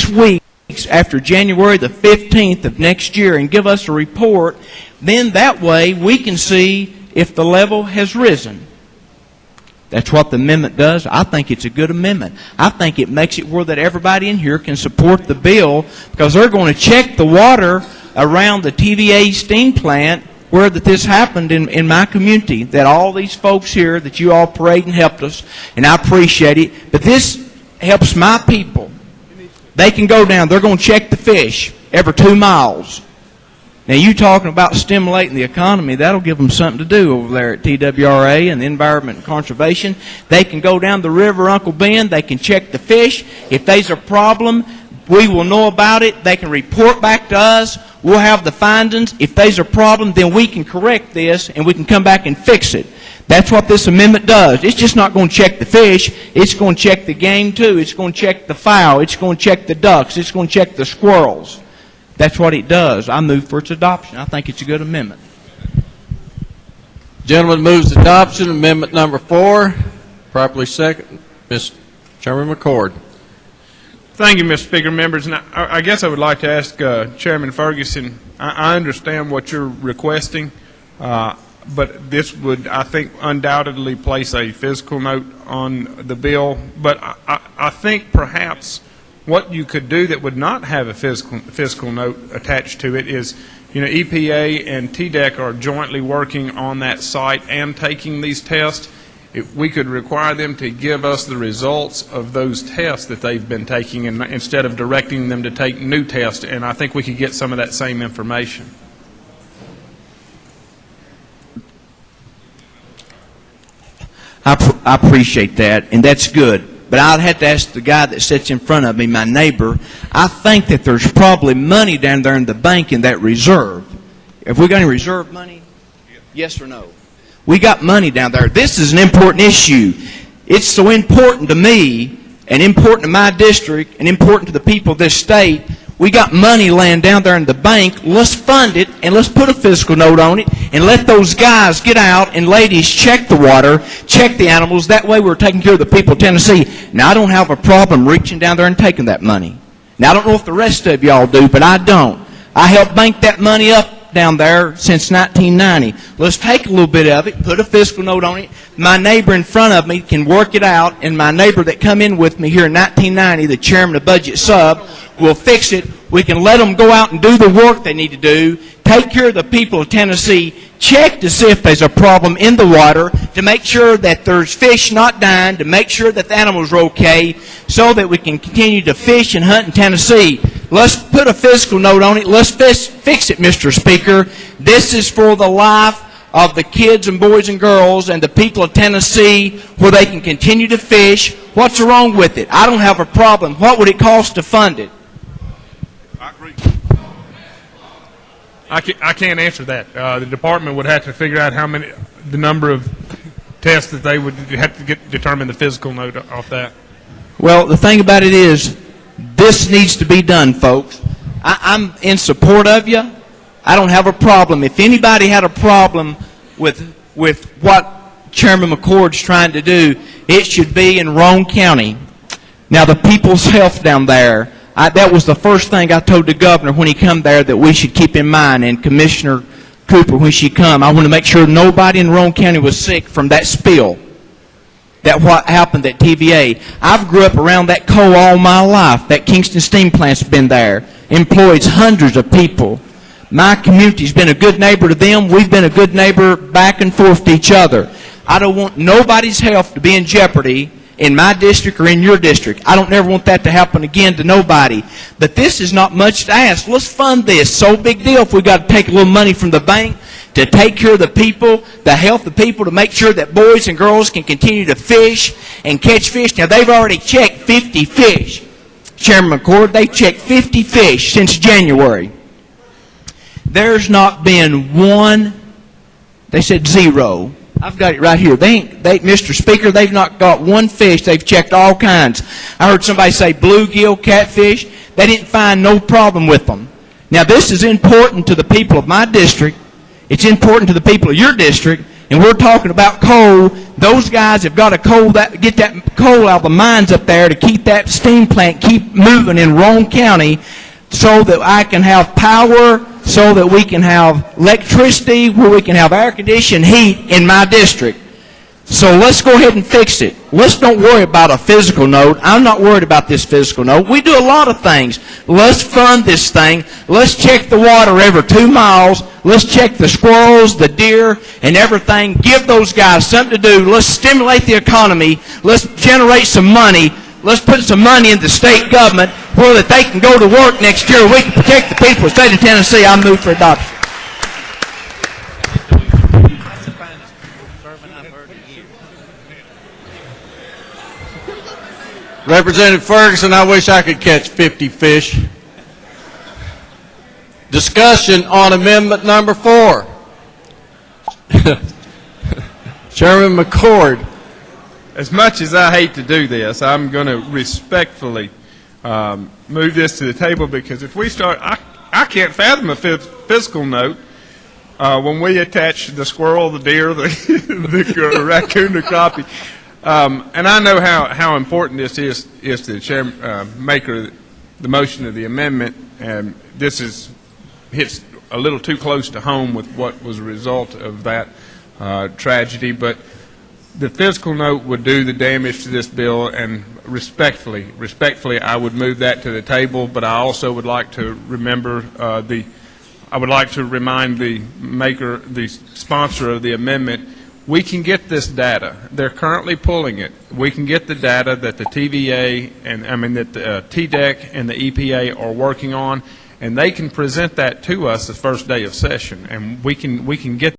6 weeks after January the 15th of next year and give us a report. Then that way we can see if the level has risen. That's what the amendment does. I think it's a good amendment. I think it makes it where that everybody in here can support the bill, because they're going to check the water around the TVA steam plant where that this happened in my community, that all these folks here, that you all prayed and helped us, and I appreciate it. But this helps my people. They can go down. They're going to check the fish every 2 miles. Now, you talking about stimulating the economy, that'll give them something to do over there at TWRA and the Environment and Conservation. They can go down the river, Uncle Ben. They can check the fish. If there's a problem, we will know about it. They can report back to us. We'll have the findings. If there's a problem, then we can correct this and we can come back and fix it. That's what this amendment does. It's just not going to check the fish. It's going to check the game, too. It's going to check the fowl. It's going to check the ducks. It's going to check the squirrels. That's what it does. I move for its adoption. I think it's a good amendment. Gentleman moves adoption. Amendment number 4. Properly second. Mr. Chairman McCord. Thank you, Mr. Speaker. Members, and I guess I would like to ask Chairman Ferguson, I understand what you're requesting, but this would, I think, undoubtedly place a fiscal note on the bill. But I think perhaps what you could do that would not have a fiscal note attached to it is, you know, EPA and TDEC are jointly working on that site and taking these tests. If we could require them to give us the results of those tests that they've been taking, and instead of directing them to take new tests, and I think we could get some of that same information. I appreciate that, and that's good. But I'd have to ask the guy that sits in front of me, my neighbor. I think that there's probably money down there in the bank in that reserve. Have we got any reserve money? Yes or no? We got money down there. This is an important issue. It's so important to me, and important to my district, and important to the people of this state. We got money laying down there in the bank. Let's fund it, and let's put a fiscal note on it, and let those guys get out and ladies check the water, check the animals. That way we're taking care of the people of Tennessee. Now, I don't have a problem reaching down there and taking that money. Now, I don't know if the rest of y'all do, but I don't. I helped bank that money up down there since 1990. Let's take a little bit of it, put a fiscal note on it. My neighbor in front of me can work it out, and my neighbor that come in with me here in 1990, the chairman of Budget Sub, will fix it. We can let them go out and do the work they need to do, take care of the people of Tennessee, check to see if there's a problem in the water, to make sure that there's fish not dying, to make sure that the animals are okay, so that we can continue to fish and hunt in Tennessee. Let's put a fiscal note on it. Let's fix it, Mr. Speaker. This is for the life of the kids and boys and girls and the people of Tennessee, where they can continue to fish. What's wrong with it? I don't have a problem. What would it cost to fund it? I agree. I can't answer that. The department would have to figure out the number of tests that they would have to determine the fiscal note off that. Well, the thing about it is, this needs to be done, folks. I'm in support of you. I don't have a problem. If anybody had a problem with what Chairman McCord's trying to do, it should be in Roane County. Now, the people's health down there, that was the first thing I told the governor when he come there that we should keep in mind, and Commissioner Cooper when she come. I want to make sure nobody in Roane County was sick from that spill. That what happened at TVA. I've grew up around that coal all my life. That Kingston steam plant's been there. Employs hundreds of people. My community's been a good neighbor to them. We've been a good neighbor back and forth to each other. I don't want nobody's health to be in jeopardy in my district or in your district. I don't ever want that to happen again to nobody. But this is not much to ask. Let's fund this. So big deal if we got to take a little money from the bank to take care of the people, the health of people, to make sure that boys and girls can continue to fish and catch fish. Now, they've already checked 50 fish. Chairman McCord, they've checked 50 fish since January. There's not been one, they said 0. I've got it right here. Mr. Speaker, they've not got one fish. They've checked all kinds. I heard somebody say bluegill, catfish. They didn't find no problem with them. Now, this is important to the people of my district. It's important to the people of your district. and we're talking about coal, those guys have got to get that coal out of the mines up there to keep that steam plant keep moving in Roane County so that I can have power, so that we can have electricity, where we can have air conditioning, heat in my district. So let's go ahead and fix it. Let's don't worry about a physical note. I'm not worried about this physical note. We do a lot of things. Let's fund this thing. Let's check the water every 2 miles. Let's check the squirrels, the deer, and everything. Give those guys something to do. Let's stimulate the economy. Let's generate some money. Let's put some money in the state government where that they can go to work next year. We can protect the people of the state of Tennessee. I move for adoption. Representative Ferguson, I wish I could catch 50 fish. Discussion on amendment number 4. Chairman McCord. As much as I hate to do this, I'm going to respectfully move this to the table, because if we start, I can't fathom a fiscal note when we attach the squirrel, the deer, the raccoon, the crappie. And I know how important this is to the chairman, maker of the motion of the amendment, and this hits a little too close to home with what was a result of that tragedy. But the fiscal note would do the damage to this bill, and respectfully, I would move that to the table. But I also would like to I would like to remind the maker, the sponsor of the amendment, we can get this data. They're currently pulling it. We can get the data that the TVA that the TDEC and the EPA are working on, and they can present that to us the first day of session, and we can get